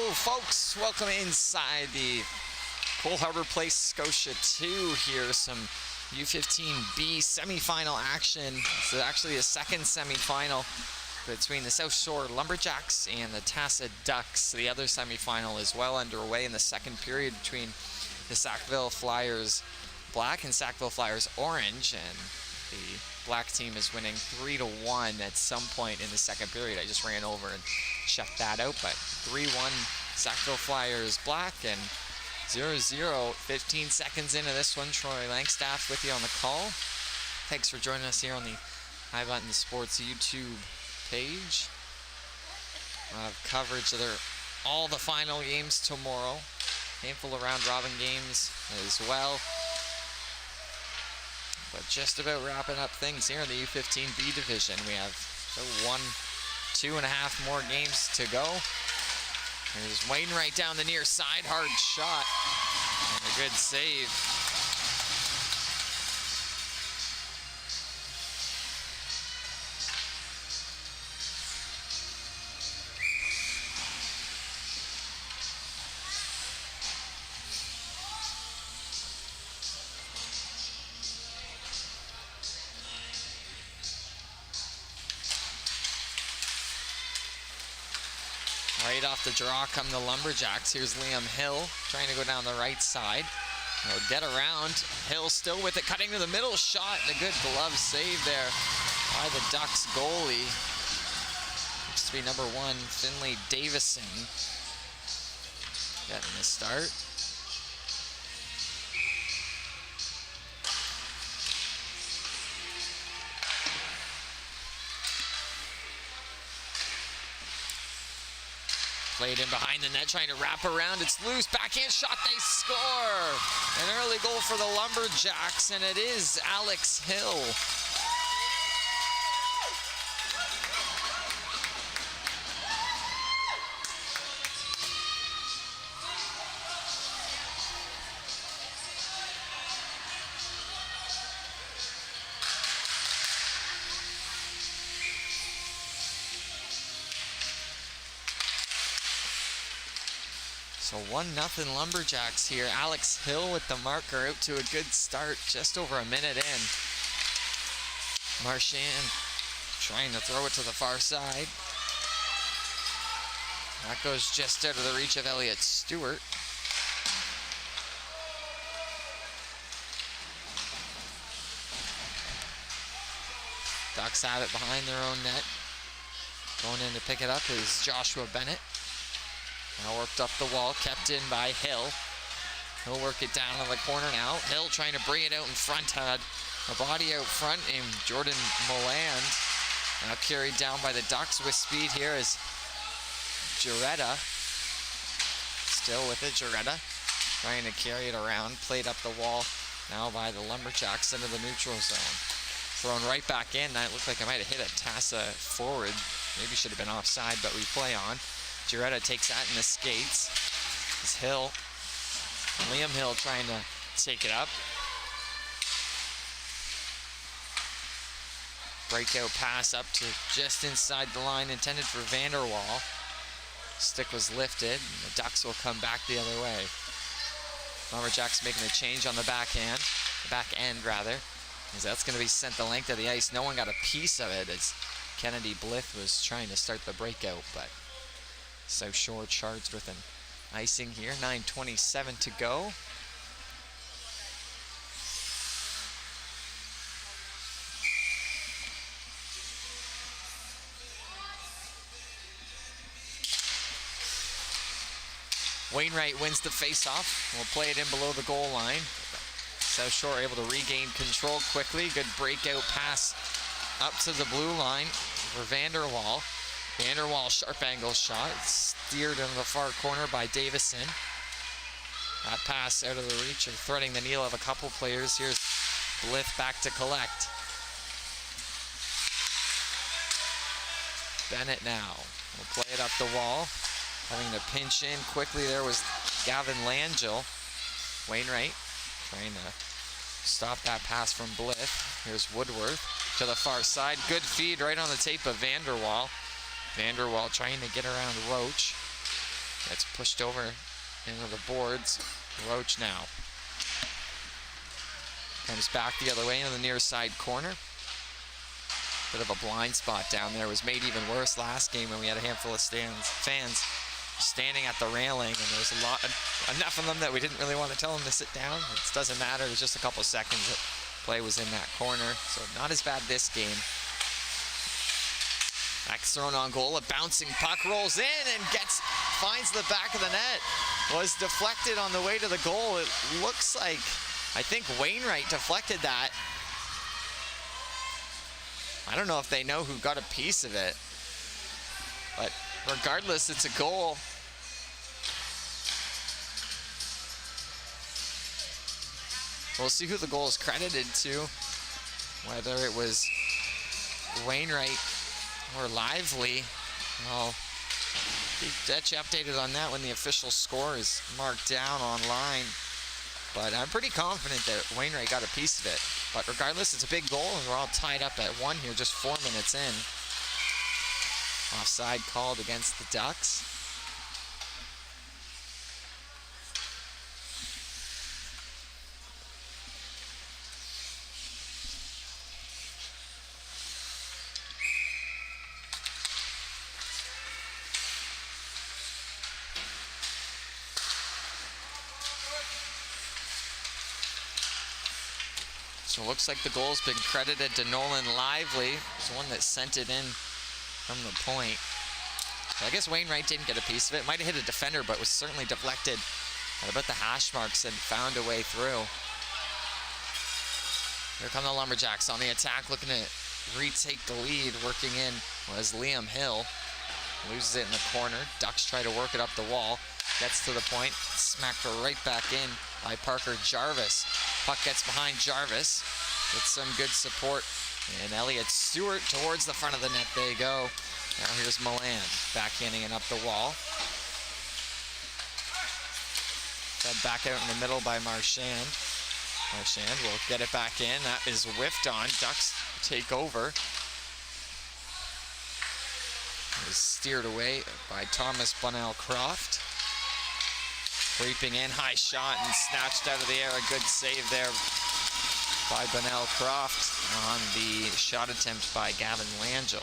Hello folks, welcome inside the Cole Harbour Place Scotia 2 here. Some U15B semifinal action. This is actually a second semifinal between the South Shore Lumberjacks and the TASA Ducks. The other semifinal is well underway in the second period between the Sackville Flyers Black and Sackville Flyers Orange, and the black team is winning 3-1 at some point in the second period. I just ran over and checked that out, but 3-1 Sackville Flyers Black, and 0-0 15 seconds into this one. Troy Langstaff with you on the call. Thanks for joining us here on the High Button Sports YouTube page. We'll have coverage of all the final games tomorrow. Handful of round robin games as well. But just about wrapping up things here in the U15B division. We have 2.5 more games to go. There's Wainwright down the near side, hard shot, and a good save. Right off the draw come the Lumberjacks. Here's Liam Hill trying to go down the right side. He'll get around. Hill still with it, cutting to the middle, shot, and a good glove save there by the Ducks goalie. Looks to be number 1, Finley Davison, getting the start. Played in behind the net, trying to wrap around. It's loose, backhand shot, they score! An early goal for the Lumberjacks, and it is Alex Hill. So 1-0 Lumberjacks here. Alex Hill with the marker, out to a good start, just over a minute in. Marchand trying to throw it to the far side. That goes just out of the reach of Elliott Stewart. Ducks have it behind their own net. Going in to pick it up is Joshua Bennett. Now worked up the wall, kept in by Hill. He'll work it down on the corner now. Hill trying to bring it out in front, had a body out front named Jordan Moland. Now carried down by the Ducks with speed here is Jaretta. Still with it, Jaretta. Trying to carry it around, played up the wall now by the Lumberjacks into the neutral zone. Thrown right back in. That looked like I might have hit a TASA forward. Maybe should have been offside, but we play on. Jaretta takes that in the skates. It's Hill. Liam Hill trying to take it up. Breakout pass up to just inside the line, intended for Vanderwall. Stick was lifted, and the Ducks will come back the other way. Lumberjacks making a change on the back end, as that's going to be sent the length of the ice. No one got a piece of it as Kennedy Blith was trying to start the breakout, but South Shore charged with an icing here. 9:27 to go. Wainwright wins the face-off. We'll play it in below the goal line. South Shore able to regain control quickly. Good breakout pass up to the blue line for Vanderwall. Vanderwall sharp angle shot. It's steered into the far corner by Davison. That pass out of the reach and threading the needle of a couple players. Here's Blith back to collect. Bennett now will play it up the wall. Having to pinch in quickly there was Gavin Langell. Wainwright trying to stop that pass from Blith. Here's Woodworth to the far side. Good feed right on the tape of Vanderwall. Vanderwall trying to get around Roach. Gets pushed over into the boards. Roach now comes back the other way into the near side corner. Bit of a blind spot down there. It was made even worse last game when we had a handful of fans standing at the railing, and there was enough of them that we didn't really want to tell them to sit down. It doesn't matter. It was just a couple seconds that play was in that corner, so not as bad this game. Back's thrown on goal. A bouncing puck rolls in and finds the back of the net. Was deflected on the way to the goal. It looks like, I think Wainwright deflected that. I don't know if they know who got a piece of it, but regardless, it's a goal. We'll see who the goal is credited to, whether it was Wainwright or Lively. I'll get you updated on that when the official score is marked down online. But I'm pretty confident that Wainwright got a piece of it. But regardless, it's a big goal, and we're all tied up at 1 here, just 4 minutes in. Offside called against the Ducks. So it looks like the goal's been credited to Nolan Lively. He's the one that sent it in from the point. So I guess Wainwright didn't get a piece of it. Might have hit a defender, but was certainly deflected at about the hash marks and found a way through. Here come the Lumberjacks on the attack, looking to retake the lead. Working in was Liam Hill. Loses it in the corner. Ducks try to work it up the wall. Gets to the point. Smacked right back in by Parker Jarvis. Puck gets behind Jarvis. With some good support. And Elliott Stewart towards the front of the net. They go. Now here's Milan. Backhanding it up the wall. Fed back out in the middle by Marchand. Marchand will get it back in. That is whiffed on. Ducks take over. It was steered away by Thomas Bunnell-Croft. Creeping in, high shot and snatched out of the air. A good save there by Bunnell-Croft on the shot attempt by Gavin Langell.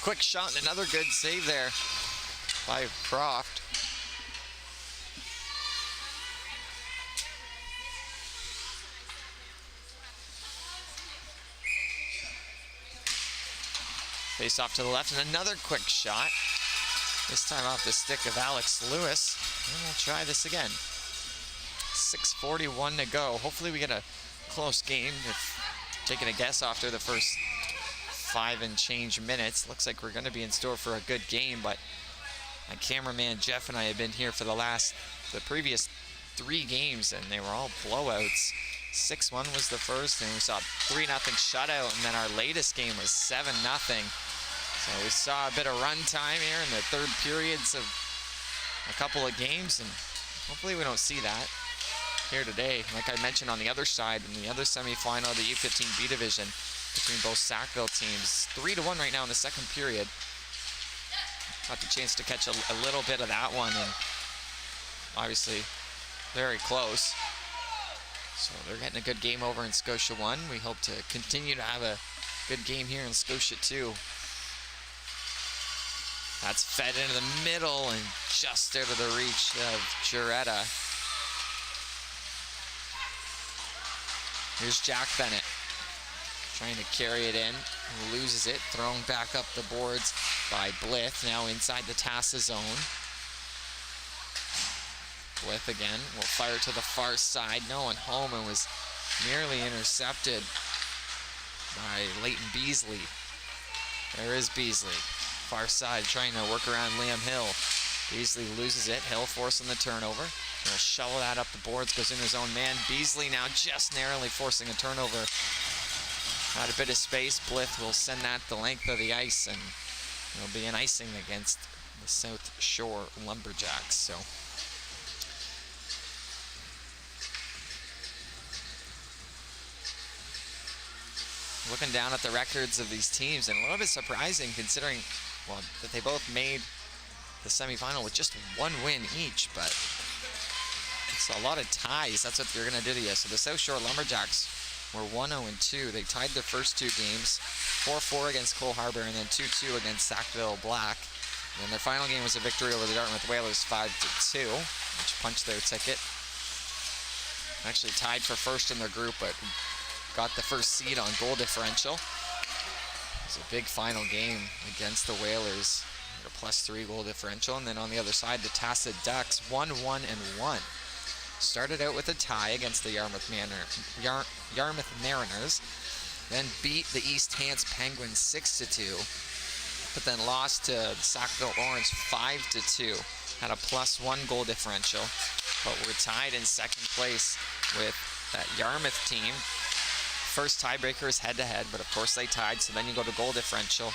Quick shot and another good save there by Croft. Face off to the left and another quick shot. This time off the stick of Alex Lewis. And we'll try this again. 6:41 to go. Hopefully we get a close game. If taking a guess after the first 5 and change minutes, looks like we're going to be in store for a good game, but my cameraman Jeff and I have been here for the previous 3 games, and they were all blowouts. 6-1 was the first, and we saw 3-0 shutout, and then our latest game was 7-0. So we saw a bit of run time here in the third periods of a couple of games, and hopefully we don't see that here today. Like I mentioned on the other side, in the other semifinal of the U15B division, between both Sackville teams. 3-1 right now in the second period. Got the chance to catch a little bit of that one, and obviously very close. So they're getting a good game over in Scotia 1. We hope to continue to have a good game here in Scotia 2. That's fed into the middle and just out of the reach of Juretta. Here's Jack Bennett. Trying to carry it in, loses it, thrown back up the boards by Blith, now inside the TASA zone. Blith again will fire to the far side, no one home, and was nearly intercepted by Leighton Beasley. There is Beasley, far side, trying to work around Liam Hill. Beasley loses it, Hill forcing the turnover. He'll shovel that up the boards, goes in his own man. Beasley now just narrowly forcing a turnover. Had a bit of space. Blith will send that the length of the ice, and it'll be an icing against the South Shore Lumberjacks. So looking down at the records of these teams, and a little bit surprising considering, well, that they both made the semifinal with just one win each, but it's a lot of ties. That's what they're going to do to you. So the South Shore Lumberjacks were 1-0-2. They tied their first two games, 4-4 against Cole Harbour and then 2-2 against Sackville Black. And then their final game was a victory over the Dartmouth Whalers 5-2, which punched their ticket. Actually tied for first in their group, but got the first seed on goal differential. It was a big final game against the Whalers, a +3 goal differential. And then on the other side, the TASA Ducks 1-1-1. Started out with a tie against the Yarmouth Mariners, then beat the East Hants Penguins 6-2, but then lost to Sackville Orange 5-2. Had a +1 goal differential, but were tied in second place with that Yarmouth team. First tiebreaker is head-to-head, but of course they tied, so then you go to goal differential,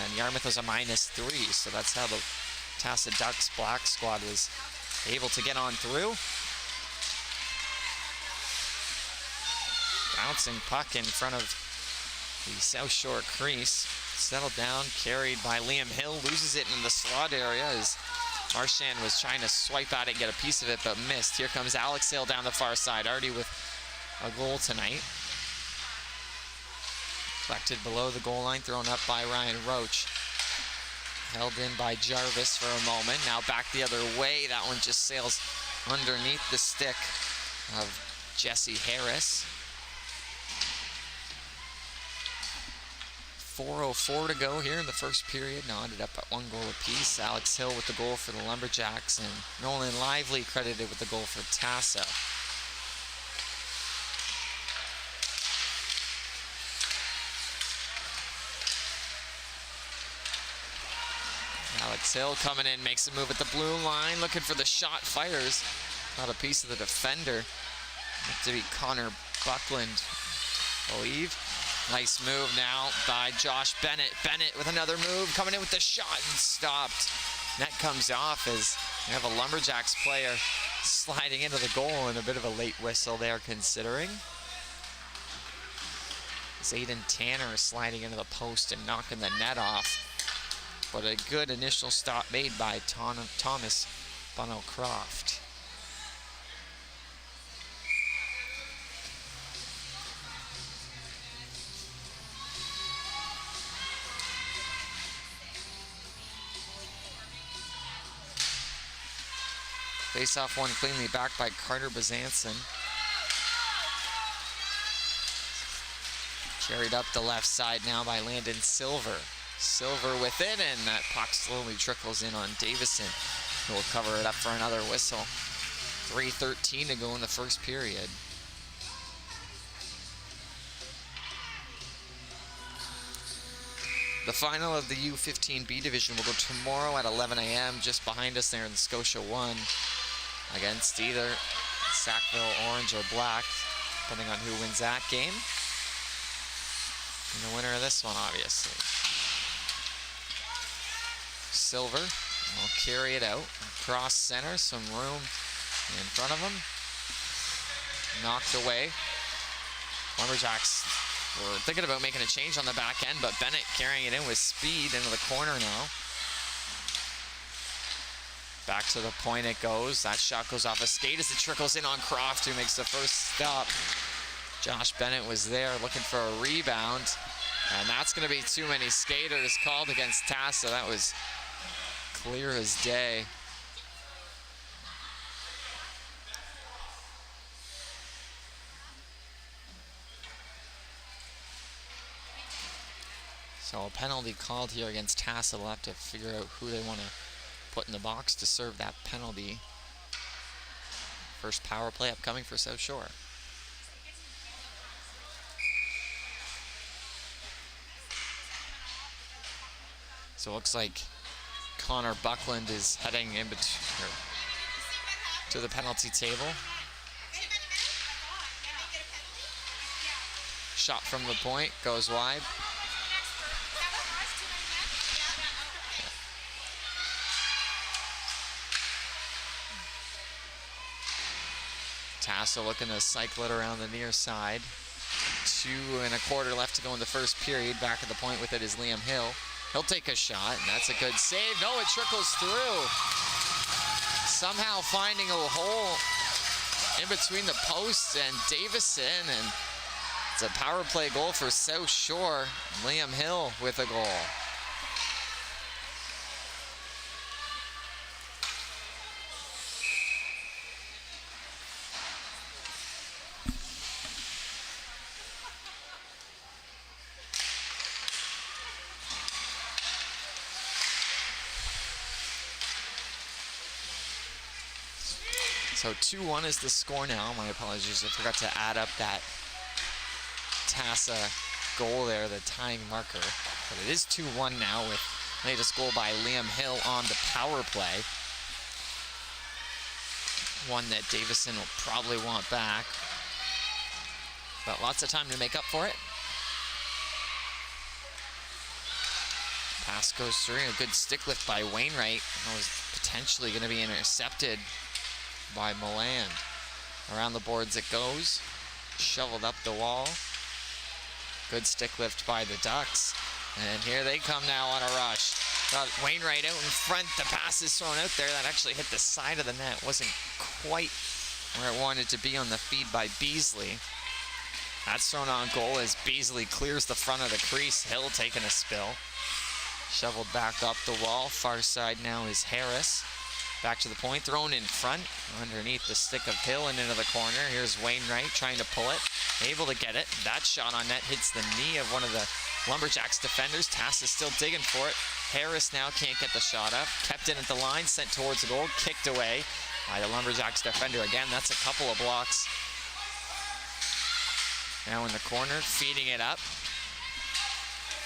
and Yarmouth was a -3, so that's how the TASA Ducks Black squad was able to get on through. Bouncing puck in front of the South Shore crease. Settled down, carried by Liam Hill, loses it in the slot area as Marchand was trying to swipe at it and get a piece of it, but missed. Here comes Alex Hill down the far side, already with a goal tonight. Collected below the goal line, thrown up by Ryan Roach. Held in by Jarvis for a moment. Now back the other way. That one just sails underneath the stick of Jesse Harris. 4:04 to go here in the first period. Now ended up at 1 goal apiece. Alex Hill with the goal for the Lumberjacks, and Nolan Lively credited with the goal for TASA. Alex Hill coming in, makes a move at the blue line, looking for the shot, fires. Got a piece of the defender. Looks to be Connor Buckland, I believe. Nice move now by Josh Bennett. Bennett with another move, coming in with the shot and stopped. Net comes off as we have a Lumberjacks player sliding into the goal, and a bit of a late whistle there considering. Zayden Tanner is sliding into the post and knocking the net off. But a good initial stop made by Thomas Bunnell-Croft. Face-off one cleanly back by Carter Bazanson. Carried up the left side now by Landon Silver. Silver with it, and that puck slowly trickles in on Davison, who will cover it up for another whistle. 3:13 to go in the first period. The final of the U15B division will go tomorrow at 11 a.m. just behind us there in Scotia 1 against either Sackville Orange or Black, depending on who wins that game. And the winner of this one, obviously. Silver will carry it out across center, some room in front of him. Knocked away. Lumberjacks were thinking about making a change on the back end, but Bennett carrying it in with speed into the corner now. Back to the point it goes. That shot goes off a skate as it trickles in on Croft, who makes the first stop. Josh Bennett was there looking for a rebound, and that's going to be too many skaters called against TASA. That was clear as day. So a penalty called here against TASA. We'll have to figure out who they want to put in the box to serve that penalty. First power play upcoming for South Shore. So it looks like Connor Buckland is heading in between to the penalty table. Shot from the point, goes wide. TASA looking to cycle it around the near side. 2.25 left to go in the first period. Back at the point with it is Liam Hill. He'll take a shot, and that's a good save. No, it trickles through. Somehow finding a hole in between the posts and Davison, and it's a power play goal for South Shore. Liam Hill with a goal. So 2-1 is the score now. My apologies, I forgot to add up that TASA goal there, the tying marker. But it is 2-1 now with latest goal by Liam Hill on the power play. One that Davison will probably want back. But lots of time to make up for it. Pass goes through, a good stick lift by Wainwright. That was potentially going to be intercepted by Milan. Around the boards it goes. Shoveled up the wall. Good stick lift by the Ducks. And here they come now on a rush. Got Wainwright out in front. The pass is thrown out there. That actually hit the side of the net. Wasn't quite where it wanted to be on the feed by Beasley. That's thrown on goal as Beasley clears the front of the crease. Hill taking a spill. Shoveled back up the wall. Far side now is Harris. Back to the point, thrown in front, underneath the stick of Hill and into the corner. Here's Wainwright trying to pull it, able to get it. That shot on net hits the knee of one of the Lumberjacks defenders. TASA is still digging for it. Harris now can't get the shot up. Kept in at the line, sent towards the goal, kicked away by the Lumberjacks defender. Again, that's a couple of blocks. Now in the corner, feeding it up.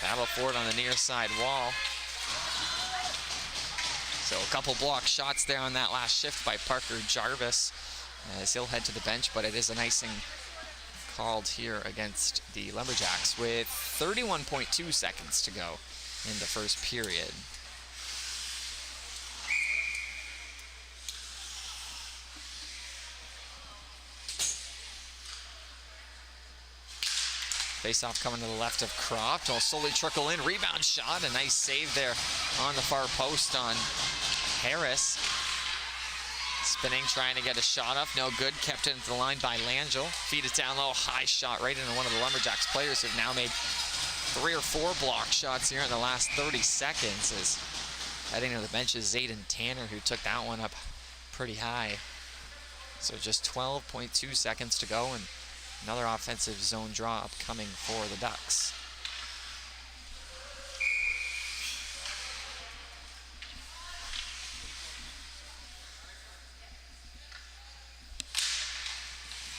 Battle for it on the near side wall. So a couple block shots there on that last shift by Parker Jarvis as he'll head to the bench, but it is an icing called here against the Lumberjacks with 31.2 seconds to go in the first period. Face-off coming to the left of Croft. Will slowly trickle in. Rebound shot. A nice save there on the far post on Harris. Spinning, trying to get a shot up. No good. Kept into the line by Langell. Feed it down low. High shot right into one of the Lumberjacks players who've now made 3 or 4 block shots here in the last 30 seconds. As heading to the bench is Zayden Tanner, who took that one up pretty high. So just 12.2 seconds to go, and another offensive zone draw upcoming for the Ducks.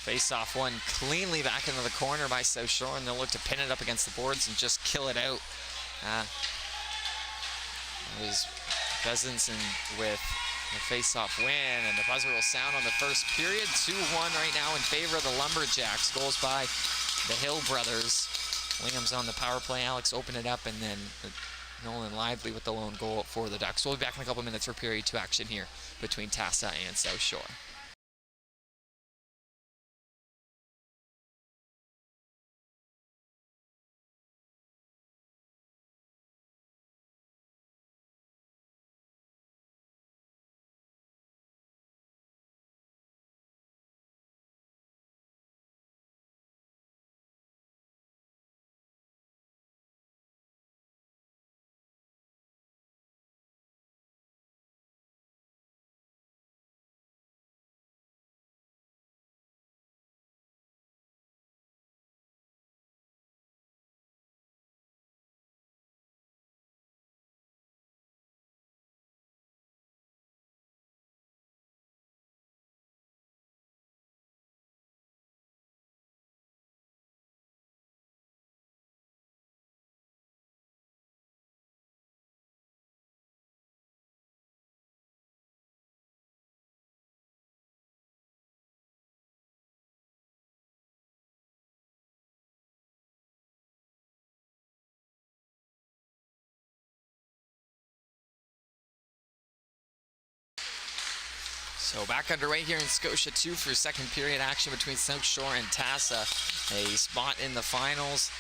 Face-off one cleanly back into the corner by South Shore, and they'll look to pin it up against the boards and just kill it out. It was Besenson with the face-off win, and the buzzer will sound on the first period. 2-1 right now in favor of the Lumberjacks. Goals by the Hill brothers. Williams on the power play. Alex opened it up, and then Nolan Lively with the lone goal for the Ducks. We'll be back in a couple minutes for period 2 action here between TASA and South Shore. So back underway here in Scotia 2 for second period action between South Shore and TASA. A spot in the finals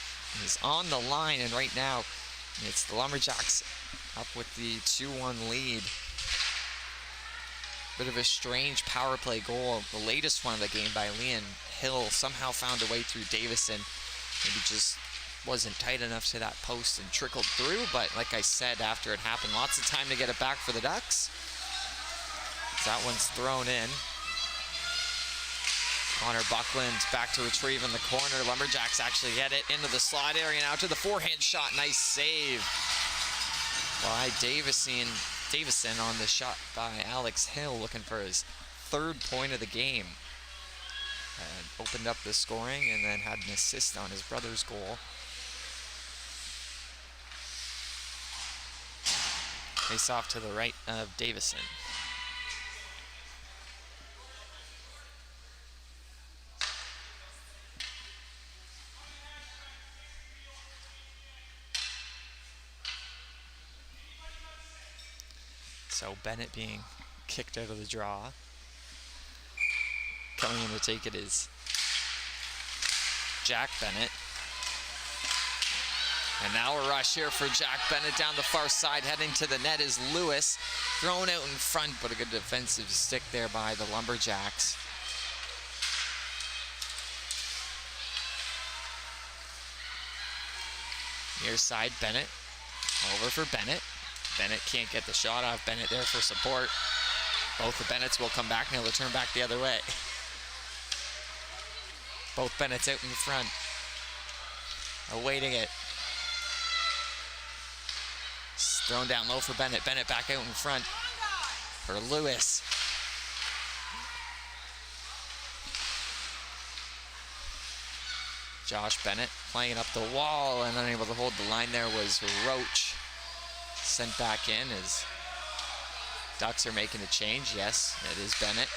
is on the line, and right now it's the Lumberjacks up with the 2-1 lead. Bit of a strange power play goal, the latest one of the game by Liam Hill, somehow found a way through Davison. Maybe just wasn't tight enough to that post and trickled through, but like I said, after it happened, lots of time to get it back for the Ducks. That one's thrown in. Connor Buckland's back to retrieve in the corner. Lumberjacks actually get it into the slot area now to the forehand shot. Nice save by Davison on the shot by Alex Hill, looking for his third point of the game. And opened up the scoring and then had an assist on his brother's goal. Face off to the right of Davison. So Bennett being kicked out of the draw. Coming in to take it is Jack Bennett. And now a rush here for Jack Bennett down the far side. Heading to the net is Lewis. Thrown out in front, but a good defensive stick there by the Lumberjacks. Near side, Bennett. Over for Bennett. Bennett can't get the shot off. Bennett there for support. Both the Bennetts will come back, and they'll turn back the other way. Both Bennetts out in front. Awaiting it. Thrown down low for Bennett. Bennett back out in front for Lewis. Josh Bennett playing up the wall and unable to hold the line there was Roach. Sent back in as Ducks are making a change. Yes, it is Bennett.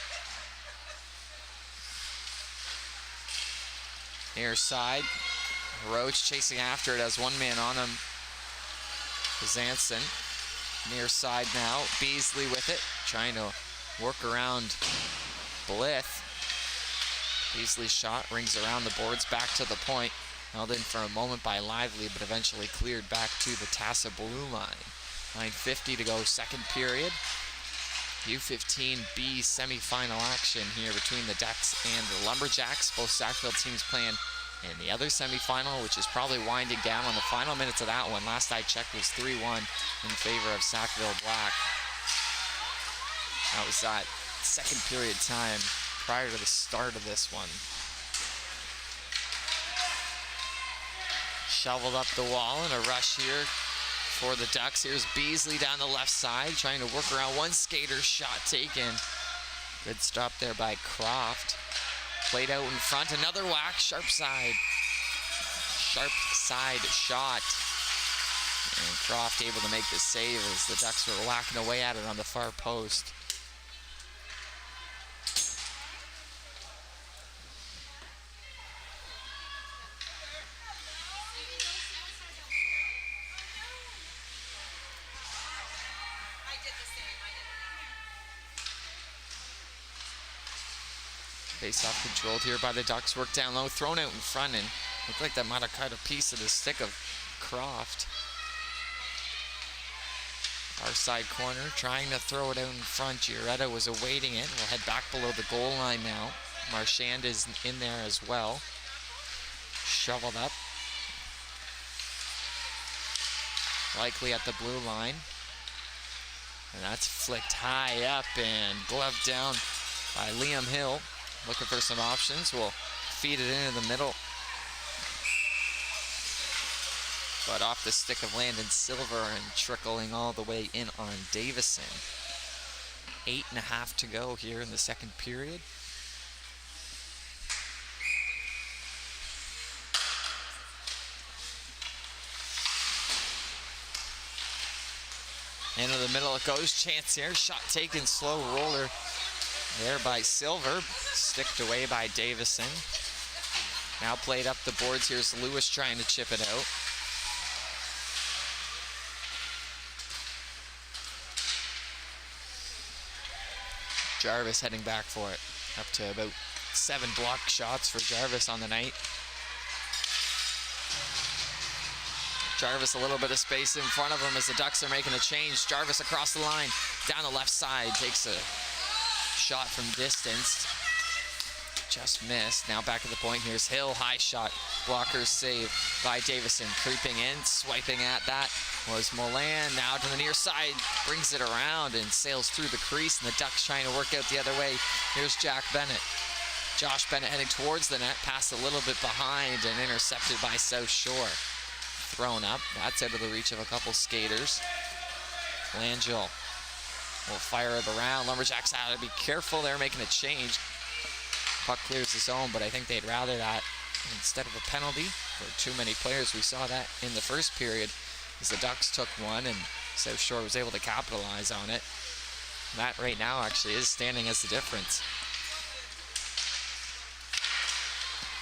Near side, Roach chasing after it, has one man on him. Zanson. Near side now, Beasley with it, trying to work around Blith. Beasley's shot rings around the boards, back to the point. Held in for a moment by Lively, but eventually cleared back to the TASA blue line. 9:50 to go, second period. U15B semifinal action here between the Ducks and the Lumberjacks. Both Sackville teams playing in the other semifinal, which is probably winding down on the final minutes of that one. Last I checked was 3-1 in favor of Sackville Black. That was that second period time prior to the start of this one. Shoveled up the wall and a rush here for the Ducks. Here's Beasley down the left side, trying to work around one skater, shot taken. Good stop there by Croft. Played out in front, another whack, sharp side shot. And Croft able to make the save as the Ducks were whacking away at it on the far post. Face-off controlled here by the Ducks. Work down low, thrown out in front, and looked like that might have cut a piece of the stick of Croft. Far side corner, trying to throw it out in front. Gioretta was awaiting it. We'll head back below the goal line now. Marchand is in there as well. Shoveled up. Likely at the blue line. And that's flicked high up and gloved down by Liam Hill. Looking for some options. We'll feed it into the middle. But off the stick of Landon Silver and trickling all the way in on Davison. 8.5 to go here in the second period. Into the middle it goes. Chance here. Shot taken. Slow roller there by Silver. Sticked away by Davison. Now played up the boards. Here's Lewis trying to chip it out. Jarvis heading back for it. Up to about 7 block shots for Jarvis on the night. Jarvis a little bit of space in front of him as the Ducks are making a change. Jarvis across the line, down the left side, takes a shot from distance. Just missed. Now back at the point. Here's Hill. High shot. Blockers save by Davison. Creeping in. Swiping at that was Molan. Now to the near side. Brings it around and sails through the crease. And the Ducks trying to work out the other way. Here's Jack Bennett. Josh Bennett heading towards the net. Passed a little bit behind and intercepted by South Shore. Thrown up. That's out of the reach of a couple skaters. Langell will fire it around. Lumberjacks have to be careful. They're making a change. Puck clears the zone, but I think they'd rather that instead of a penalty for too many players. We saw that in the first period as the Ducks took one and South Shore was able to capitalize on it. That right now actually is standing as the difference.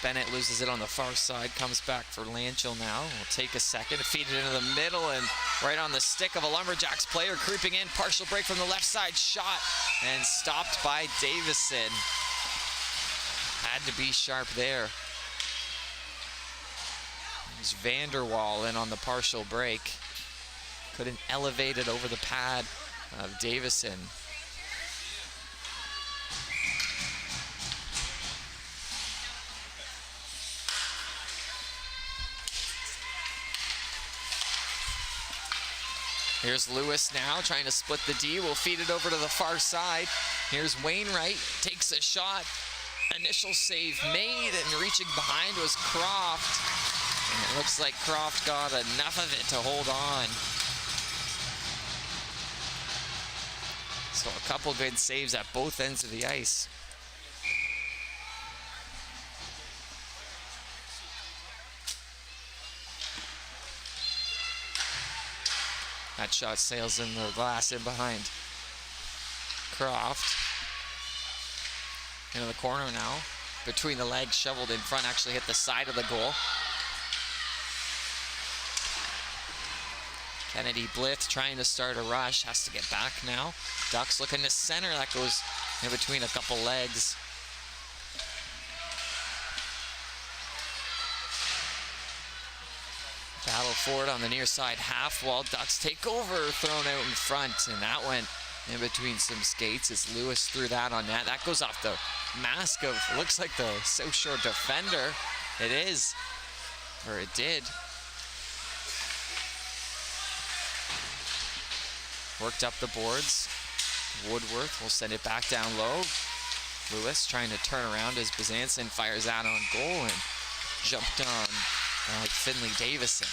Bennett loses it on the far side, comes back for Langell now. Will take a second, feed it into the middle and right on the stick of a Lumberjacks player creeping in. Partial break from the left side, shot and stopped by Davison. Had to be sharp there. There's Vanderwall in on the partial break. Couldn't elevate it over the pad of Davison. Here's Lewis now trying to split the D. Will feed it over to the far side. Here's Wainwright, takes a shot. Initial save made, and reaching behind was Croft. And it looks like Croft got enough of it to hold on. So a couple good saves at both ends of the ice. That shot sails in the glass in behind Croft. Into the corner now. Between the legs, shoveled in front, actually hit the side of the goal. Kennedy Blith trying to start a rush, has to get back now. Ducks looking to center, that goes in between a couple legs. Battle for it on the near side half wall. Ducks take over, thrown out in front, and that went in between some skates as Lewis threw that on net. That goes off the mask of, it looks like the South Shore defender. It is, or it did. Worked up the boards. Woodworth will send it back down low. Lewis trying to turn around as Bezanson fires out on goal and jumped on like Finley Davison.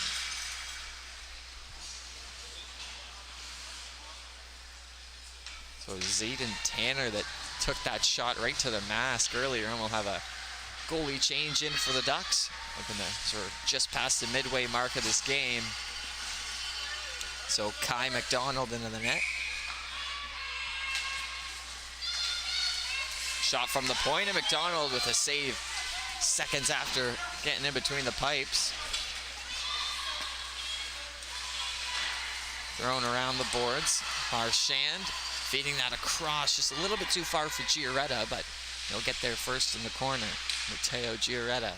So Zayden Tanner that took that shot right to the mask earlier, and we'll have a goalie change in for the Ducks. Looking to sort of just past the midway mark of this game. So Kai McDonald into the net. Shot from the point, and McDonald with a save seconds after getting in between the pipes. Thrown around the boards. Marchand feeding that across, just a little bit too far for Gioretta, but he'll get there first in the corner. Mateo Gioretta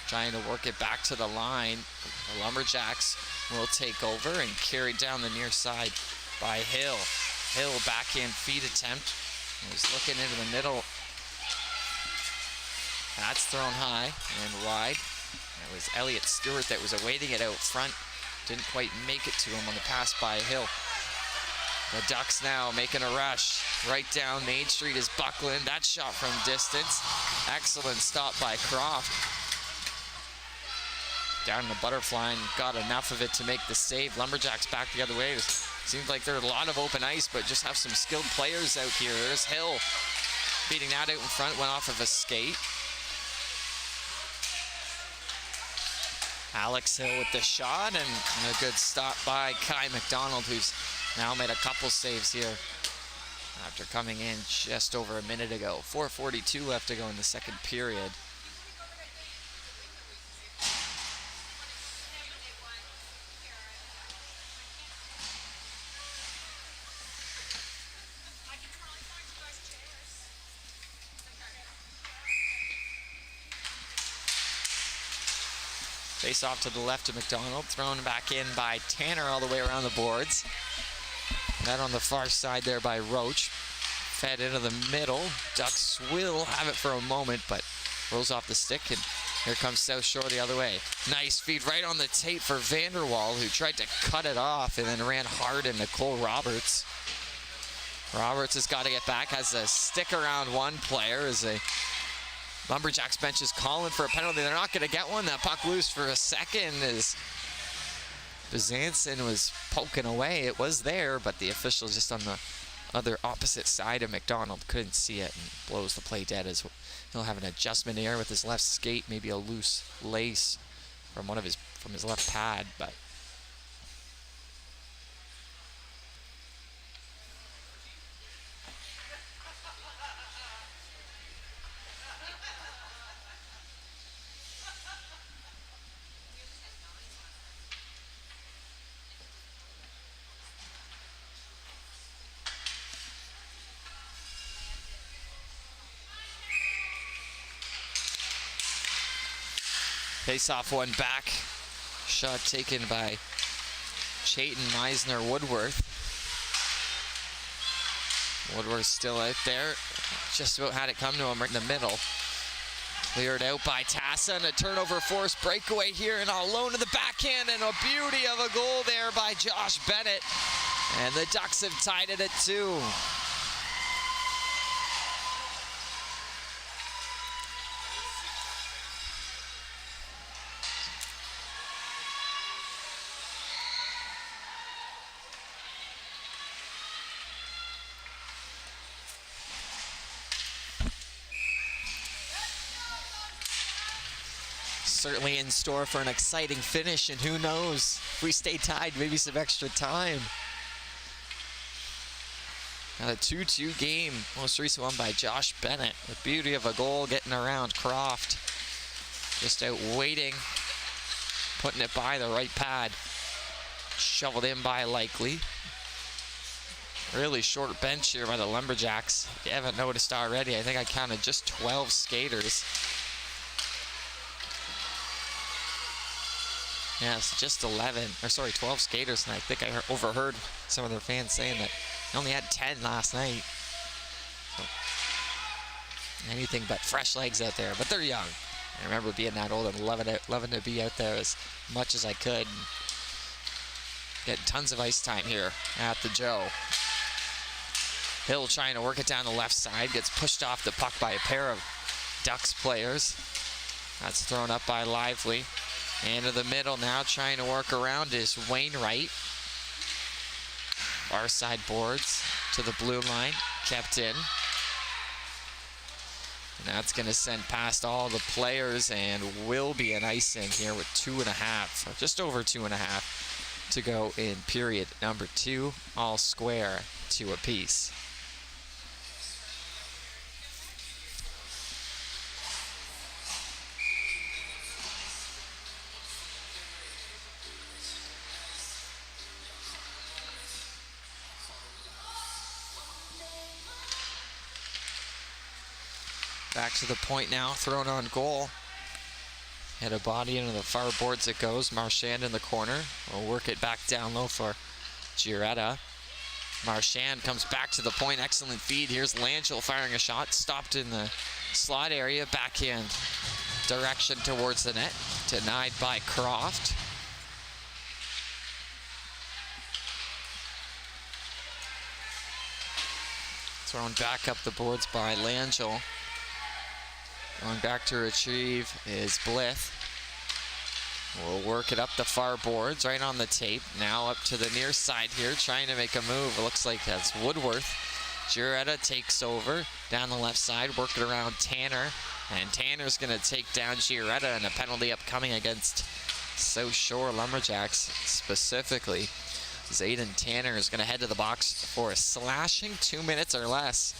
trying to work it back to the line. The Lumberjacks will take over and carried down the near side by Hill. Hill backhand feed attempt. He's looking into the middle. That's thrown high and wide. It was Elliott Stewart that was awaiting it out front. Didn't quite make it to him on the pass by Hill. The Ducks now making a rush. Right down Main Street is Buckland. That shot from distance. Excellent stop by Croft. Down in the butterfly and got enough of it to make the save. Lumberjacks back the other way. It seems like there's a lot of open ice, but just have some skilled players out here. There's Hill beating that out in front. Went off of a skate. Alex Hill with the shot, and a good stop by Kai McDonald, who's now made a couple saves here after coming in just over a minute ago. 4:42 left to go in the second period. Face off to the left of McDonald, thrown back in by Tanner all the way around the boards. That on the far side there by Roach. Fed into the middle. Ducks will have it for a moment, but rolls off the stick, and here comes South Shore the other way. Nice feed right on the tape for Vanderwall, who tried to cut it off and then ran hard into Cole Roberts. Roberts has got to get back, has a stick around one player as a Lumberjacks bench is calling for a penalty. They're not going to get one. That puck loose for a second as Bezanson was poking away. It was there, but the official just on the other opposite side of McDonald couldn't see it and blows the play dead as he'll have an adjustment here with his left skate, maybe a loose lace from his left pad, but face-off one back. Shot taken by Chayton, Meisner, Woodworth. Woodworth still out there. Just about had it come to him right in the middle. Cleared out by TASA, and a turnover forced breakaway here, and alone to the backhand, and a beauty of a goal there by Josh Bennett. And the Ducks have tied it at 2. Certainly in store for an exciting finish, and who knows, if we stay tied, maybe some extra time. Now a 2-2 game, most recent one by Josh Bennett. The beauty of a goal getting around Croft. Just out waiting, putting it by the right pad. Shoveled in by Likely. Really short bench here by the Lumberjacks. If you haven't noticed already, I think I counted just 12 skaters. Yes, just 12 skaters, and I think I overheard some of their fans saying that they only had 10 last night. So, anything but fresh legs out there, but they're young. I remember being that old and loving to be out there as much as I could. Getting tons of ice time here at the Joe. Hill trying to work it down the left side, gets pushed off the puck by a pair of Ducks players. That's thrown up by Lively. Into the middle now, trying to work around is Wainwright. Far side boards to the blue line, kept in. And that's going to send past all the players and will be an icing here with 2.5, or just over 2.5 to go in period number 2, all square, 2 apiece. Back to the point now, thrown on goal. Hit a body into the far boards it goes. Marchand in the corner. We'll work it back down low for Gioretta. Marchand comes back to the point. Excellent feed. Here's Langell firing a shot. Stopped in the slot area. Backhand direction towards the net. Denied by Croft. Thrown back up the boards by Langell. Going back to retrieve is Blith. We'll work it up the far boards, right on the tape. Now up to the near side here, trying to make a move. It looks like that's Woodworth. Gioretta takes over down the left side, working around Tanner. And Tanner's going to take down Gioretta, and a penalty upcoming against South Shore Lumberjacks specifically. Zayden Tanner is going to head to the box for a slashing 2 minutes or less.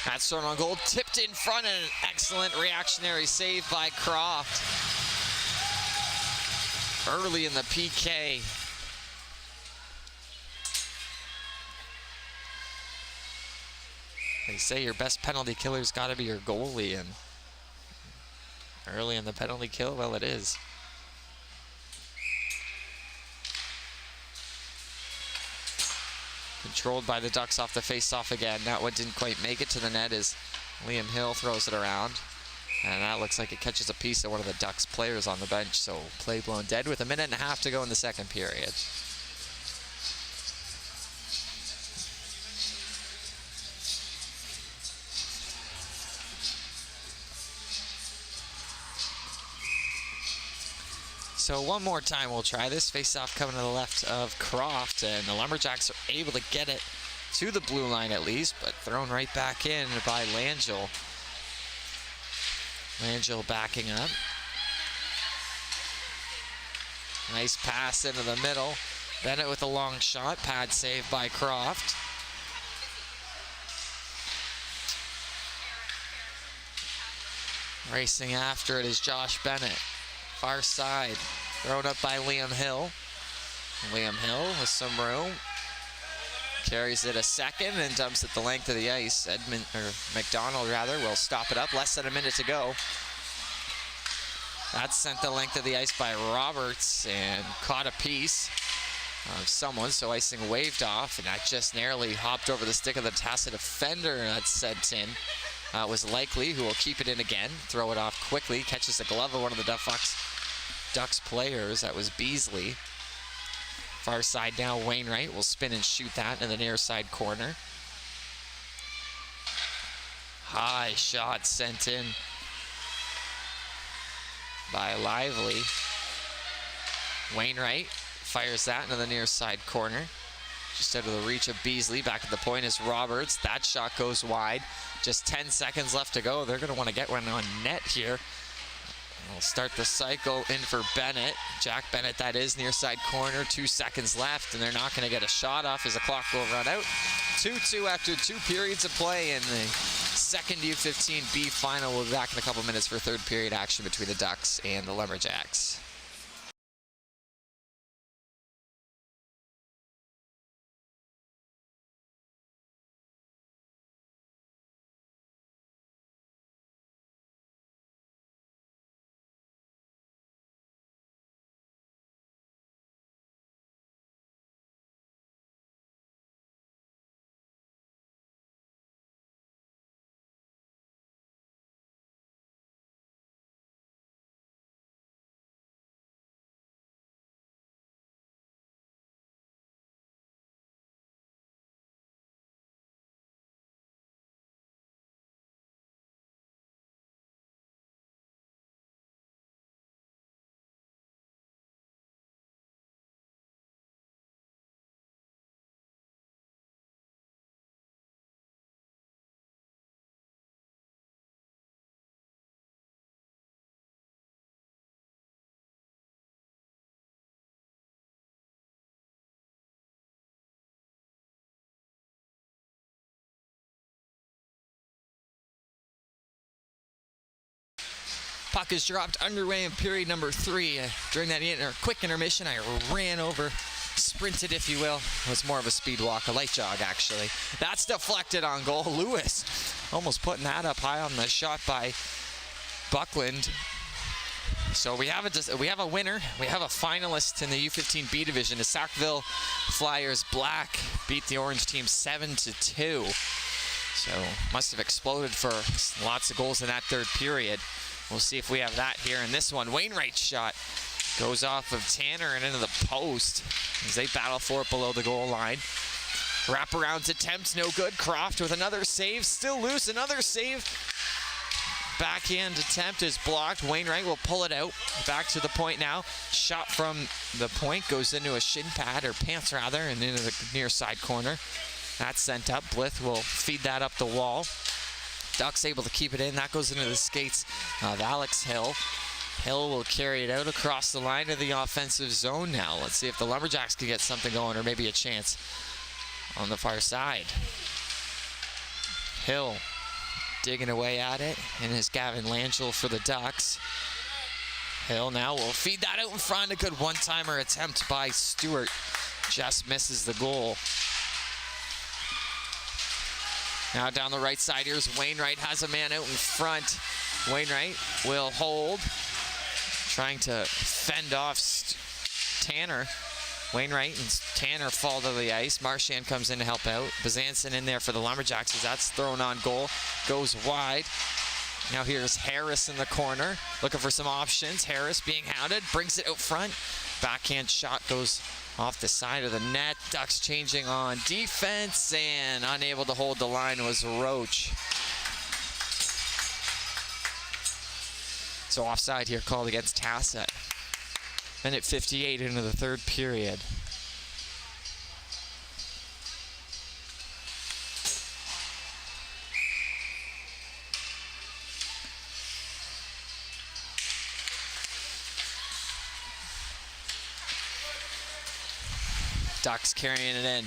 That's thrown on goal, tipped in front, and an excellent reactionary save by Croft. Early in the PK. They say your best penalty killer's got to be your goalie, and early in the penalty kill, well, it is. Controlled by the Ducks off the face-off again. That one didn't quite make it to the net as Liam Hill throws it around. And that looks like it catches a piece of one of the Ducks players on the bench. So play blown dead with 1.5 minutes to go in the second period. So one more time we'll try this. Face-off coming to the left of Croft, and the Lumberjacks are able to get it to the blue line at least, but thrown right back in by Langell. Langell backing up. Nice pass into the middle. Bennett with a long shot. Pad save by Croft. Racing after it is Josh Bennett. Far side, thrown up by Liam Hill. Liam Hill with some room. Carries it a second and dumps it the length of the ice. McDonald rather will stop it up. Less than 1 minute to go. That's sent the length of the ice by Roberts and caught a piece of someone, so icing waved off, and that just narrowly hopped over the stick of the TASA defender. That's sent in. Was Likely, who will keep it in again. Throw it off quickly. Catches the glove of one of the Ducks players. That was Beasley. Far side now, Wainwright will spin and shoot that in the near side corner. High shot sent in by Lively. Wainwright fires that into the near side corner. Just out of the reach of Beasley. Back at the point is Roberts. That shot goes wide. Just 10 seconds left to go. They're going to want to get one on net here. We'll start the cycle in for Bennett. Jack Bennett, that is, near side corner. 2 seconds left, and they're not going to get a shot off as the clock will run out. 2-2 after 2 periods of play in the second U15B final. We'll be back in a couple minutes for third period action between the Ducks and the Lumberjacks. Puck is dropped underway in period number 3. During that quick intermission, I ran over, sprinted if you will. It was more of a speed walk, a light jog actually. That's deflected on goal. Lewis almost putting that up high on the shot by Buckland. So we have a winner. We have a finalist in the U15B division. The Sackville Flyers Black beat the Orange team 7-2. So must have exploded for lots of goals in that third period. We'll see if we have that here in this one. Wainwright's shot goes off of Tanner and into the post as they battle for it below the goal line. Wraparound attempt, no good. Croft with another save, still loose, another save. Backhand attempt is blocked. Wainwright will pull it out. Back to the point now. Shot from the point goes into a shin pad, or pants rather, and into the near side corner. That's sent up. Blith will feed that up the wall. Ducks able to keep it in. That goes into the skates of Alex Hill. Hill will carry it out across the line of the offensive zone now. Let's see if the Lumberjacks can get something going, or maybe a chance on the far side. Hill digging away at it, and is Gavin Langell for the Ducks. Hill now will feed that out in front. A good one-timer attempt by Stewart. Just misses the goal. Now down the right side, here's Wainwright, has a man out in front. Wainwright will hold, trying to fend off Tanner. Wainwright and Tanner fall to the ice. Marchand comes in to help out. Bezanson in there for the Lumberjacks as that's thrown on goal. Goes wide. Now here's Harris in the corner, looking for some options. Harris being hounded, brings it out front. Backhand shot goes off the side of the net. Ducks changing on defense, and unable to hold the line was Roach. So offside here called against TASA. Minute 58 into the third period. Ducks carrying it in.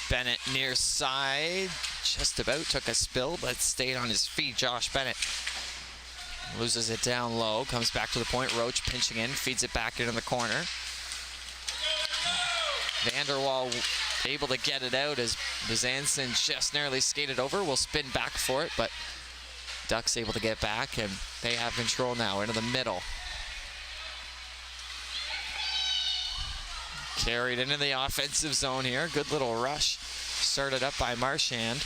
Bennett near side. Just about took a spill, but stayed on his feet. Josh Bennett loses it down low. Comes back to the point. Roach pinching in. Feeds it back into the corner. Vanderwall able to get it out as Bezanson just narrowly skated over. Will spin back for it, but Ducks able to get back, and they have control now into the middle. Carried into the offensive zone here. Good little rush. Started up by Marchand.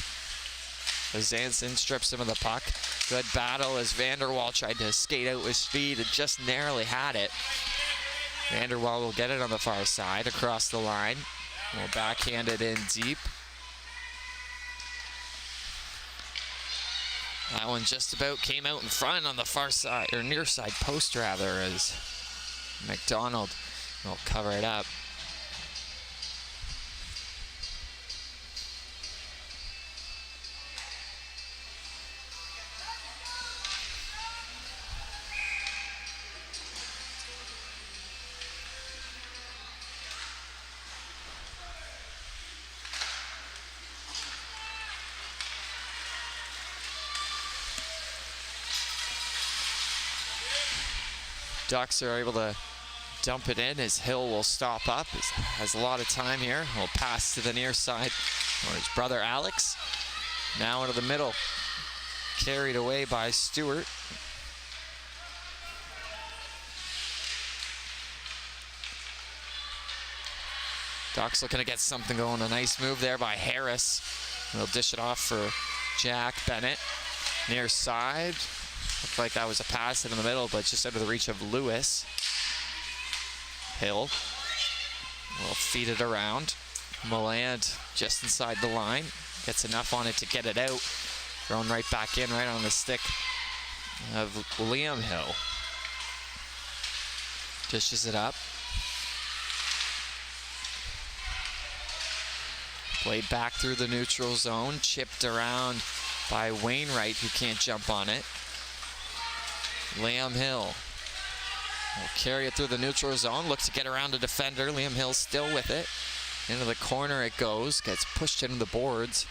Bezanson strips him of the puck. Good battle as Vanderwall tried to skate out with speed and just narrowly had it. Vanderwall will get it on the far side across the line. Will backhand it in deep. That one just about came out in front on the far side, or near side post rather, as McDonald will cover it up. Ducks are able to dump it in as Hill will stop up. Has a lot of time here. Will pass to the near side for his brother Alex. Now into the middle. Carried away by Stewart. Ducks looking to get something going. A nice move there by Harris. He'll dish it off for Jack Bennett. Near side. Looked like that was a pass in the middle, but just out of the reach of Lewis. Hill will feed it around. Milland just inside the line. Gets enough on it to get it out. Thrown right back in, right on the stick of Liam Hill. Dishes it up. Played back through the neutral zone. Chipped around by Wainwright, who can't jump on it. Liam Hill will carry it through the neutral zone. Looks to get around a defender. Liam Hill still with it. Into the corner it goes. Gets pushed into the boards.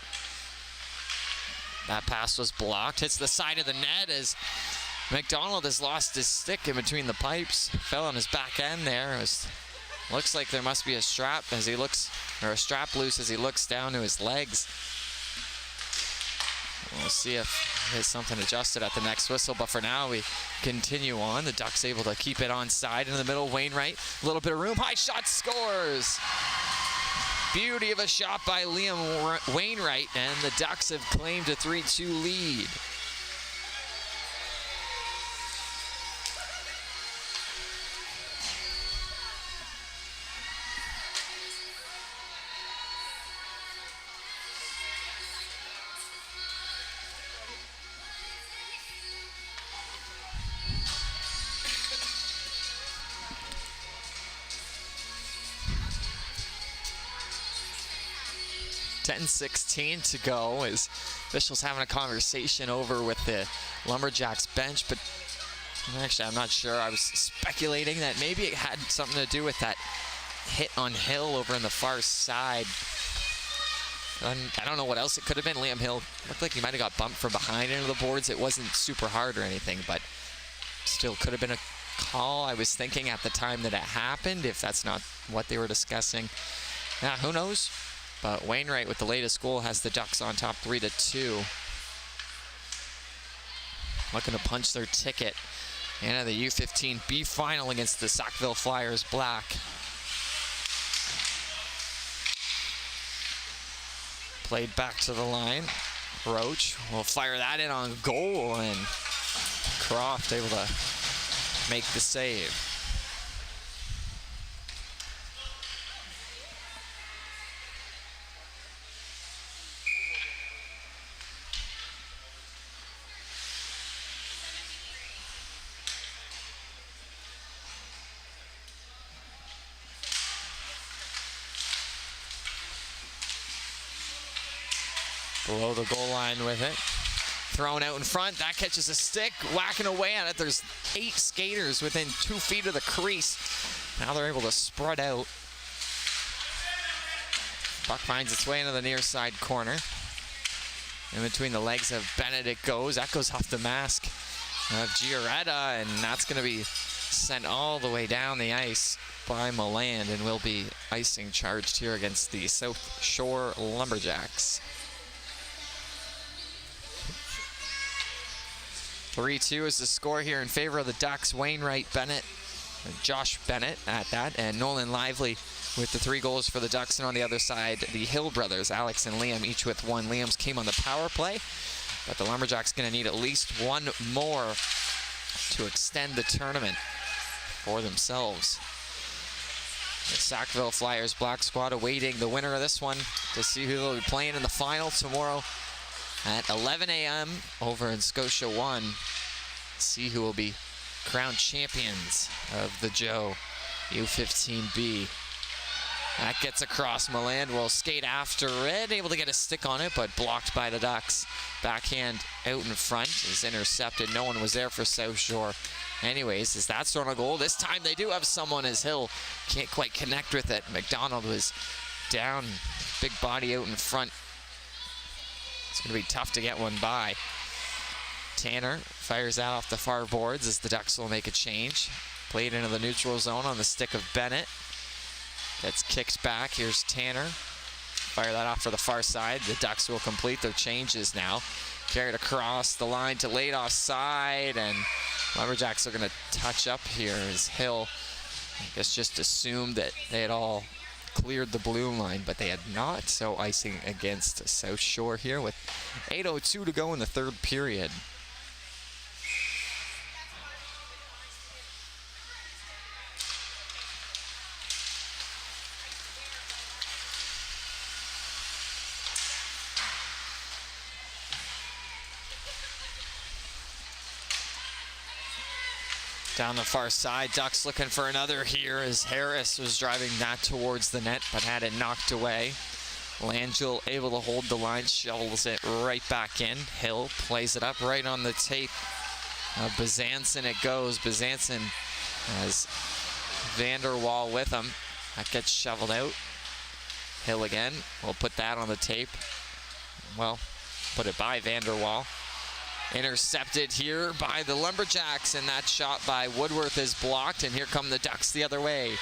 That pass was blocked. Hits the side of the net as McDonald has lost his stick in between the pipes. Fell on his back end there. Looks like there must be a strap as he looks, or a strap loose as he looks down to his legs. We'll see if there's something adjusted at the next whistle, but for now we continue on. The Ducks able to keep it on side in the middle. Wainwright, a little bit of room. High shot, scores! Beauty of a shot by Liam Wainwright, and the Ducks have claimed a 3-2 lead. .16 to go as officials having a conversation over with the Lumberjacks bench, but actually I'm not sure. I was speculating that maybe it had something to do with that hit on Hill over on the far side. I don't know what else it could have been. Liam Hill looked like he might have got bumped from behind into the boards. It wasn't super hard or anything, but still could have been a call. I was thinking at the time that it happened, if that's not what they were discussing. Yeah, who knows? But Wainwright with the latest goal has the Ducks on top 3-2. Looking to punch their ticket into the U15B final against the Sackville Flyers Black. Played back to the line. Roach will fire that in on goal, and Croft able to make the save. Below the goal line with it. Thrown out in front. That catches a stick. Whacking away at it. There's 8 skaters within 2 feet of the crease. Now they're able to spread out. Puck finds its way into the near side corner. In between the legs of Bennett it goes. That goes off the mask of Gioretta, and that's going to be sent all the way down the ice by Milland, and will be icing charged here against the South Shore Lumberjacks. 3-2 is the score here in favor of the Ducks. Wainwright, Bennett, Josh Bennett at that, and Nolan Lively with the 3 goals for the Ducks. And on the other side, the Hill brothers, Alex and Liam, each with 1. Liam's came on the power play, but the Lumberjacks going to need at least 1 more to extend the tournament for themselves. The Sackville Flyers Black squad awaiting the winner of this one to see who they'll be playing in the final tomorrow at 11 a.m. over in Scotia 1. See who will be crowned champions of the Joe U15B. That gets across. Milland will skate after it, able to get a stick on it, but blocked by the Ducks. Backhand out in front is intercepted. No one was there for South Shore. Anyways, is that sort of goal? This time they do have someone, as Hill can't quite connect with it. McDonald was down, big body out in front. It's going to be tough to get one by. Tanner fires that off the far boards as the Ducks will make a change. Played into the neutral zone on the stick of Bennett. Gets kicked back. Here's Tanner. Fire that off for the far side. The Ducks will complete their changes now. Carried across the line to late offside, and Lumberjacks are going to touch up here as Hill, I guess, just assumed that they had all cleared the blue line, but they had not. So icing against South Shore here with 8:02 to go in the 3rd period. Down the far side, Ducks looking for another here as Harris was driving that towards the net, but had it knocked away. Langell able to hold the line, shovels it right back in. Hill plays it up right on the tape. Bezanson it goes. Bezanson has Vanderwall with him. That gets shoveled out. Hill again. We'll put that on the tape. Well, put it by Vanderwall. Intercepted here by the Lumberjacks, and that shot by Woodworth is blocked, and here come the Ducks the other way.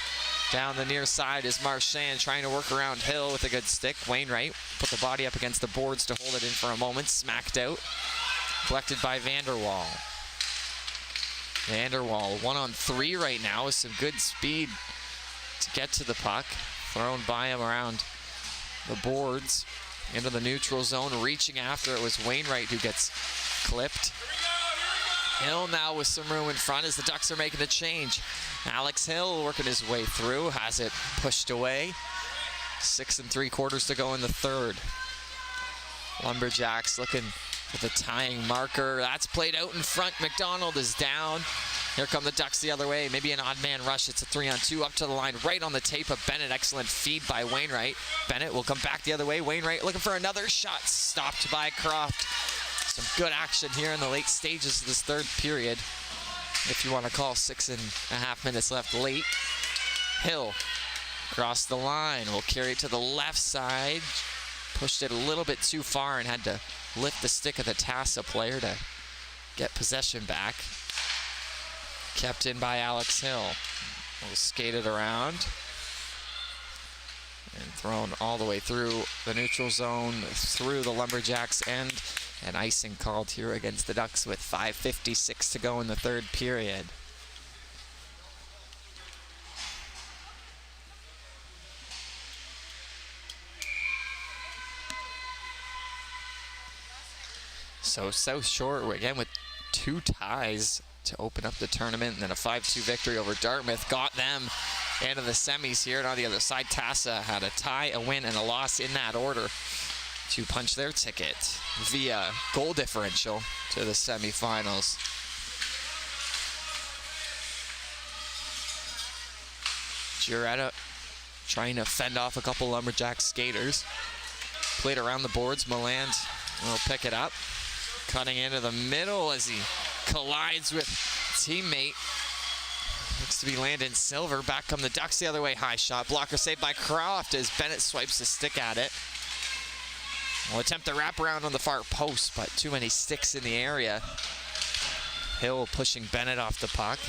Down the near side is Marchand trying to work around Hill with a good stick. Wainwright put the body up against the boards to hold it in for a moment. Smacked out. Collected by Vanderwall. Vanderwall 1-on-3 right now with some good speed to get to the puck. Thrown by him around the boards into the neutral zone. Reaching after it was Wainwright who gets clipped. Hill now with some room in front as the Ducks are making a change. Alex Hill working his way through, has it pushed away. 6 3/4 to go in the 3rd. Lumberjacks looking for the tying marker. That's played out in front. McDonald is down. Here come the Ducks the other way. Maybe an odd man rush. It's a 3-on-2 up to the line, right on the tape of Bennett. Excellent feed by Wainwright. Bennett will come back the other way. Wainwright looking for another shot. Stopped by Croft. Some good action here in the late stages of this 3rd period, if you want to call 6.5 minutes left late. Hill across the line will carry it to the left side. pushed it a little bit too far and had to lift the stick of the TASA player to get possession back. Kept in by Alex Hill. Will skate it around and thrown all the way through the neutral zone, through the Lumberjacks end, and icing called here against the Ducks with 5:56 to go in the third period. So short again with 2 ties to open up the tournament, and then a 5-2 victory over Dartmouth got them into the semis here. And on the other side, TASA had a tie, a win, and a loss in that order to punch their ticket via goal differential to the semifinals. Giuretta trying to fend off a couple Lumberjack skaters. Played around the boards. Milland will pick it up. Cutting into the middle as he collides with teammate. Looks to be Landon Silver. Back come the Ducks the other way. High shot. Blocker saved by Croft as Bennett swipes the stick at it. Will attempt the wraparound on the far post, but too many sticks in the area. Hill pushing Bennett off the puck.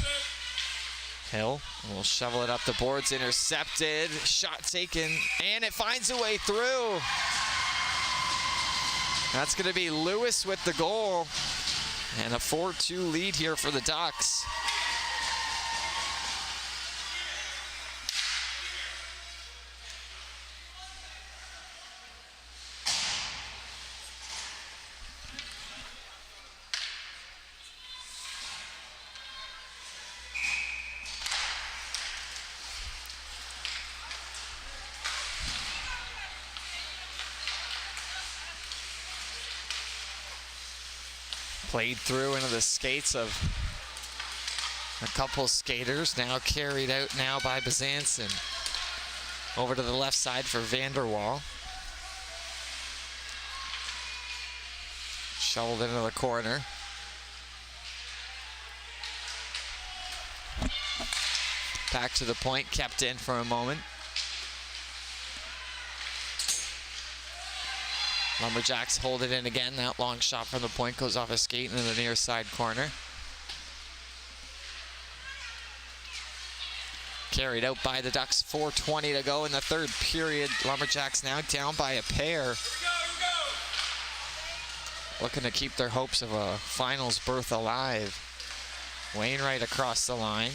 Hill will shovel it up the boards. Intercepted. Shot taken. And it finds a way through. That's going to be Lewis with the goal. And a 4-2 lead here for the Ducks. Played through into the skates of a couple skaters, now carried out now by Bezanson. Over to the left side for Vanderwall. Shoveled into the corner. Back to the point, kept in for a moment. Lumberjacks hold it in again. That long shot from the point goes off a skate into the near side corner. Carried out by the Ducks. 4:20 to go in the third period. Lumberjacks now down by a pair. Looking to keep their hopes of a finals berth alive. Wainwright across the line.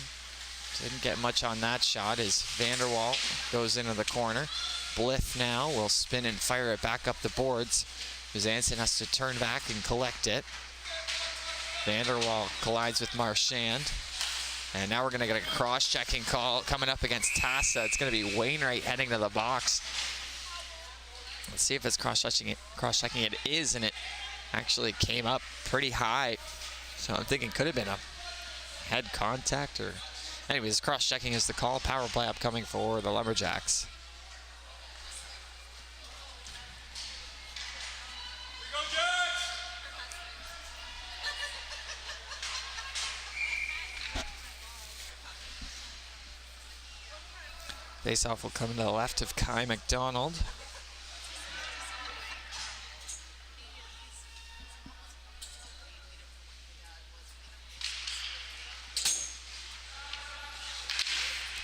Didn't get much on that shot as Vanderwall goes into the corner. Blith now will spin and fire it back up the boards. Bezanson has to turn back and collect it. Vanderwall collides with Marchand. And now we're going to get a cross-checking call coming up against TASA. It's going to be Wainwright heading to the box. Let's see if it's cross-checking it. Cross-checking it is, and it actually came up pretty high. So I'm thinking could have been a head contact or... Anyways, cross-checking is the call. Power play upcoming for the Lumberjacks. Faceoff will come to the left of Kai McDonald.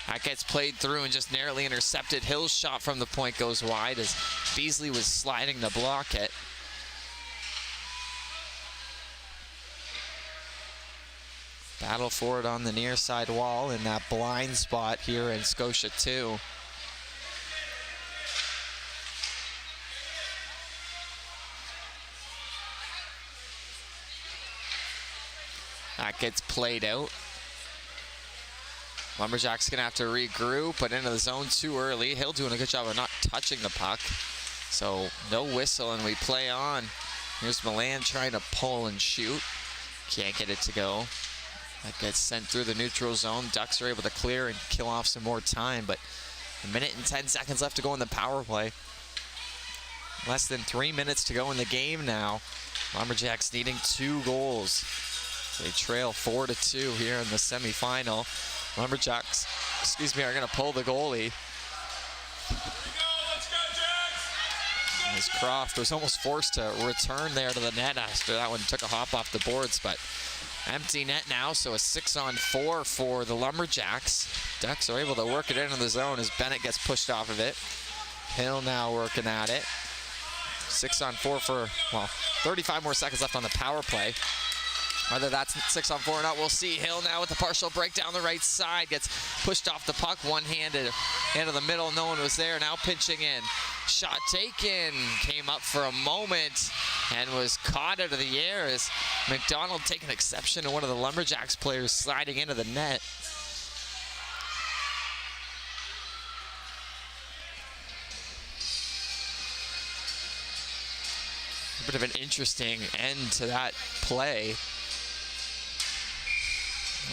That gets played through and just narrowly intercepted. Hill's shot from the point goes wide as Beasley was sliding to block it. Battle for it on the near side wall in that blind spot here in Scotia 2. That gets played out. Lumberjacks gonna have to regroup, but into the zone too early. Hill doing a good job of not touching the puck. So no whistle and we play on. Here's Milan trying to pull and shoot. Can't get it to go. That gets sent through the neutral zone. Ducks are able to clear and kill off some more time, but a minute and 10 seconds left to go in the power play. Less than 3 minutes to go in the game now. Lumberjacks needing 2 goals. They trail 4-2 here in the semifinal. Lumberjacks, are gonna pull the goalie. as Croft was almost forced to return there to the net after that one took a hop off the boards, but empty net now, so a 6-on-4 for the Lumberjacks. Ducks are able to work it into the zone as Bennett gets pushed off of it. Hill now working at it. 6-on-4 for, well, 35 more seconds left on the power play. Whether that's 6-on-4 or not, we'll see. Hill now with the partial break down the right side. Gets pushed off the puck, one-handed into the middle. No one was there. Now pinching in. Shot taken. Came up for a moment and was caught out of the air as McDonald taking exception to one of the Lumberjacks players sliding into the net. A bit of an interesting end to that play.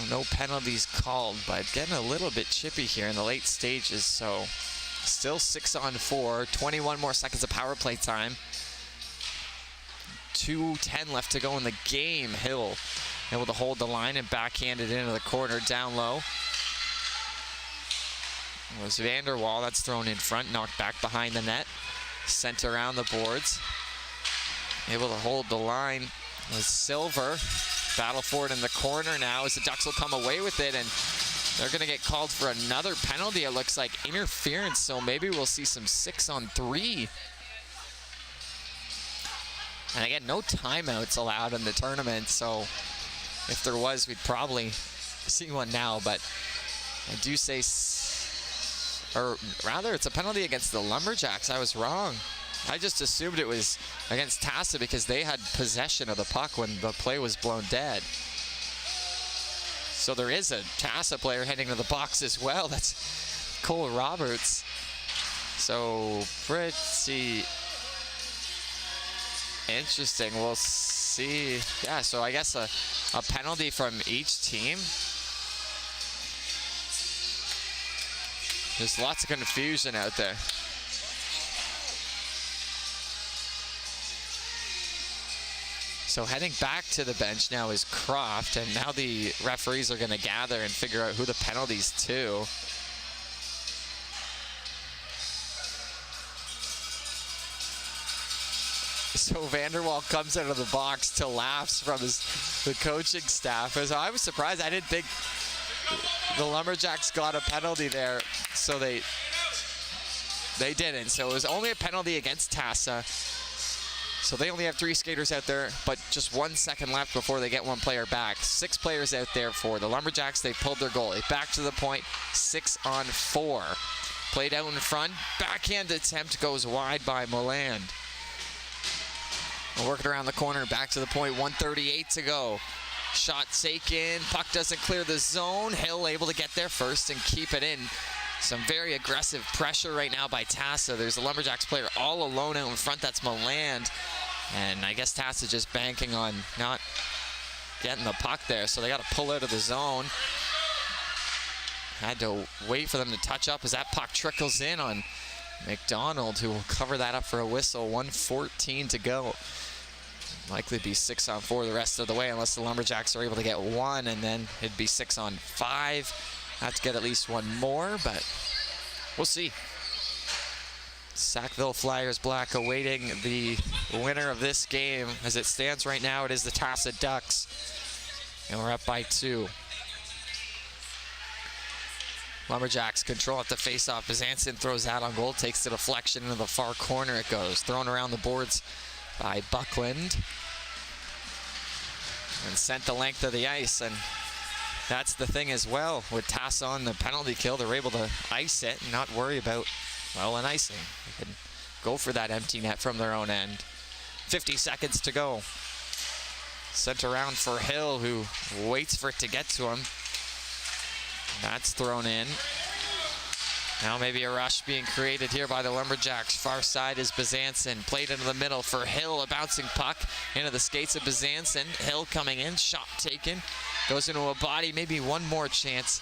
No penalties called, but getting a little bit chippy here in the late stages, so still 6-on-4, 21 more seconds of power play time. 2:10 left to go in the game. Hill able to hold the line and backhand it into the corner down low. It was Vanderwall, that's thrown in front, knocked back behind the net. Sent around the boards. Able to hold the line was Silver. Battle for it in the corner now as the Ducks will come away with it, and they're going to get called for another penalty. It looks like interference, so maybe we'll see some 6-on-3. And again, no timeouts allowed in the tournament, so if there was, we'd probably see one now, but I do say, or rather, it's a penalty against the Lumberjacks. I was wrong. I just assumed it was against TASA because they had possession of the puck when the play was blown dead. So there is a TASA player heading to the box as well. That's Cole Roberts. So pretty interesting. We'll see. Yeah, so I guess a penalty from each team. There's lots of confusion out there. So heading back to the bench now is Croft, and now the referees are going to gather and figure out who the penalty's to. So Vanderwall comes out of the box to laughs from the coaching staff. So I was surprised. I didn't think the Lumberjacks got a penalty there, so they didn't. So it was only a penalty against TASA. So they only have 3 skaters out there, but just 1 second left before they get one player back. 6 players out there for the Lumberjacks. They pulled their goalie. Back to the point, 6-on-4. Played out in front. Backhand attempt goes wide by Moland. Working around the corner, back to the point, 1:38 to go. Shot taken, puck doesn't clear the zone. Hill able to get there first and keep it in. Some very aggressive pressure right now by TASA. There's a Lumberjacks player all alone out in front. That's Moland. And I guess TASA just banking on not getting the puck there. So they got to pull out of the zone. Had to wait for them to touch up as that puck trickles in on McDonald, who will cover that up for a whistle. 1:14 to go. Likely be 6-on-4 the rest of the way unless the Lumberjacks are able to get one, and then it'd be 6-on-5. Have to get at least one more, but we'll see. Sackville Flyers Black awaiting the winner of this game. As it stands right now, it is the TASA Ducks, and we're up by 2. Lumberjacks control at the faceoff. Bezanson throws that on goal, takes the deflection into the far corner. It goes thrown around the boards by Buckland and sent the length of the ice. And that's the thing as well. With TASA on the penalty kill, they're able to ice it and not worry about, well, an icing. They can go for that empty net from their own end. 50 seconds to go. Sent around for Hill, who waits for it to get to him. That's thrown in. Now maybe a rush being created here by the Lumberjacks. Far side is Bezanson. Played into the middle for Hill. A bouncing puck into the skates of Bezanson. Hill coming in. Shot taken. Goes into a body. Maybe one more chance.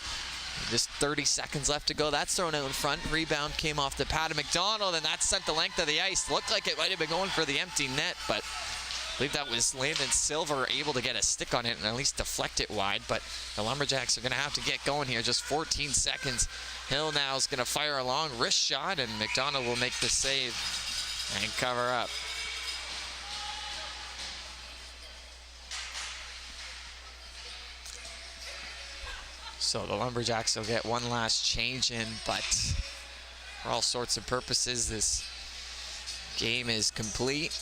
Just 30 seconds left to go. That's thrown out in front. Rebound came off the pad of McDonald, and that sent the length of the ice. Looked like it might have been going for the empty net, but I believe that was Landon Silver able to get a stick on it and at least deflect it wide. But the Lumberjacks are going to have to get going here. Just 14 seconds. Hill now is going to fire a long wrist shot, and McDonald will make the save and cover up. So the Lumberjacks will get one last change in, but for all sorts of purposes, this game is complete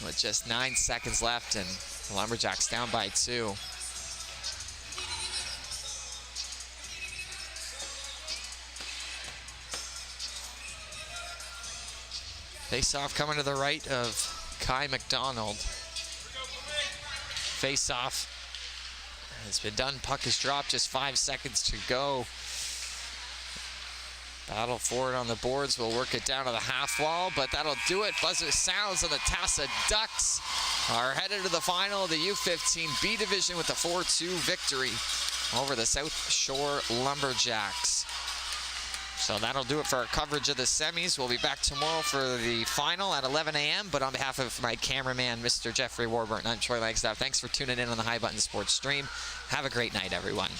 with just 9 seconds left, and the Lumberjacks down by 2. Face-off coming to the right of Kai McDonald. Face-off has been done. Puck is dropped. Just 5 seconds to go. Battle for it on the boards. We'll work it down to the half wall, but that'll do it. Buzzer sounds, and the TASA Ducks are headed to the final of the U15B division with a 4-2 victory over the South Shore Lumberjacks. So that'll do it for our coverage of the semis. We'll be back tomorrow for the final at 11 a.m. But on behalf of my cameraman, Mr. Jeffrey Warburton, I'm Troy Langstaff. Thanks for tuning in on the High Button Sports stream. Have a great night, everyone.